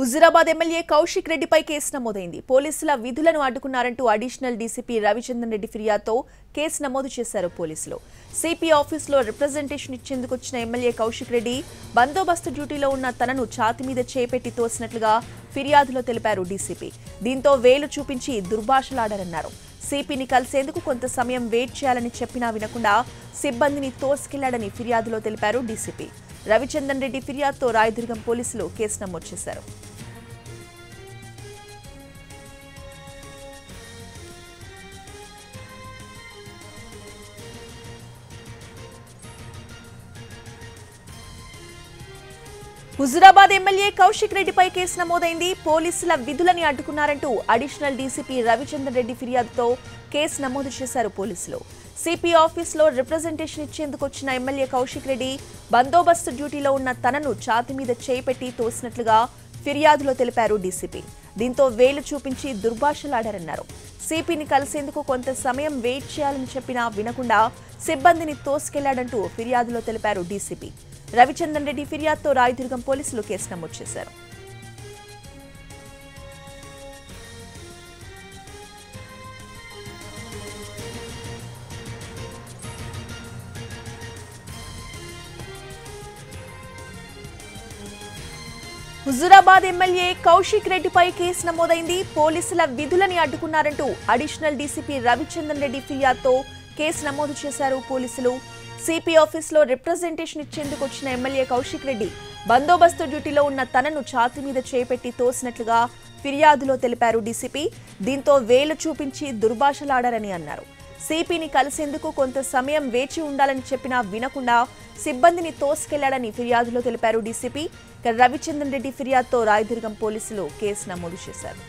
Huzurabad MLA Kaushik రెడ్డిపై కేసు నమోదైంది. పోలీసుల విధులను అడ్డుకున్నారంటూ అడిషనల్ డీసీపీ రవిచంద్రన్ రెడ్డి ఫిర్యాదుతో కేసు నమోదు చేశారు పోలీసులు. సిపి ఆఫీసులో రిప్రజెంటేషన్ ఇచ్చేందుకు వచ్చిన ఎమ్మెల్యే కౌశిక్ రెడ్డి బందోబస్తు డ్యూటీలో ఉన్న తనను ఛాతీ మీద చేపెట్టి తోసినట్లుగా ఫిర్యాదులో తెలిపారు డీసీపీ. దీంతో వేలు చూపించి దుర్భాషలాడారన్నారు. సిపిని కలిసేందుకు కొంత సమయం వెయిట్ చేయాలని చెప్పినా వినకుండా సిబ్బందిని తోసుకెళ్లాడని ఫిర్యాదులో తెలిపారు డీసీపీ. రవిచంద్రన్ రెడ్డి ఫిర్యాదుతో రాయదుర్గం పోలీసులు కేసు నమోదు చేశారు. హుజురాబాద్ ఎమ్మెల్యే కౌశిక్ రెడ్డిపై కేసు నమోదైంది. పోలీసుల విధులని అడ్డుకున్నారంటూ అడిషనల్ డీసీపీ రవిచంద్రన్ రెడ్డి ఫిర్యాదుతో కేసు నమోదు చేశారు పోలీసులు. సిపి ఆఫీసులో రిప్రజెంటేషన్ ఇచ్చేందుకు వచ్చిన ఎమ్మెల్యే కౌశిక్ రెడ్డి బందోబస్తు డ్యూటీలో ఉన్న తనను ఛాతీ మీద చేయిపెట్టి తోసినట్లుగా ఫిర్యాదులో తెలిపారు డీసీపీ. దీంతో వేలు చూపించి దుర్భాషలాడారన్నారు. సిపిని కలిసేందుకు కొంత సమయం వెయిట్ చేయాలని చెప్పినా వినకుండా సిబ్బందిని తోసుకెళ్లాడంటూ ఫిర్యాదులో తెలిపారు డీసీపీ. రవిచంద్రన్ రెడ్డి ఫిర్యాదుతో రాయదుర్గం పోలీసులు కేసు నమోదు చేశారు. హుజురాబాద్ ఎమ్మెల్యే కౌశిక్ రెడ్డిపై కేసు నమోదైంది. పోలీసుల విధులని అడ్డుకున్నారంటూ అడిషనల్ డీసీపీ రవిచంద్రన్ రెడ్డి ఫిర్యాదుతో కేసు నమోదు చేశారు పోలీసులు. సిపి ఆఫీసులో రిప్రజెంటేషన్ ఇచ్చేందుకు వచ్చిన ఎమ్మెల్యే కౌశిక్ రెడ్డి బందోబస్తు డ్యూటీలో ఉన్న తనను ఛాతీ మీద చేపెట్టి తోసినట్లుగా ఫిర్యాదులో తెలిపారు డీసీపీ. దీంతో వేలు చూపించి దుర్భాషలాడారని అన్నారు. సిపిని కలిసేందుకు కొంత సమయం వేచి ఉండాలని చెప్పినా వినకుండా సిబ్బందిని తోసుకెళ్లాడని ఫిర్యాదులో తెలిపారు డీసీపీ. రవిచంద్రన్ రెడ్డి ఫిర్యాదుతో రాయదుర్గం పోలీసులు కేసు నమోదు చేశారు.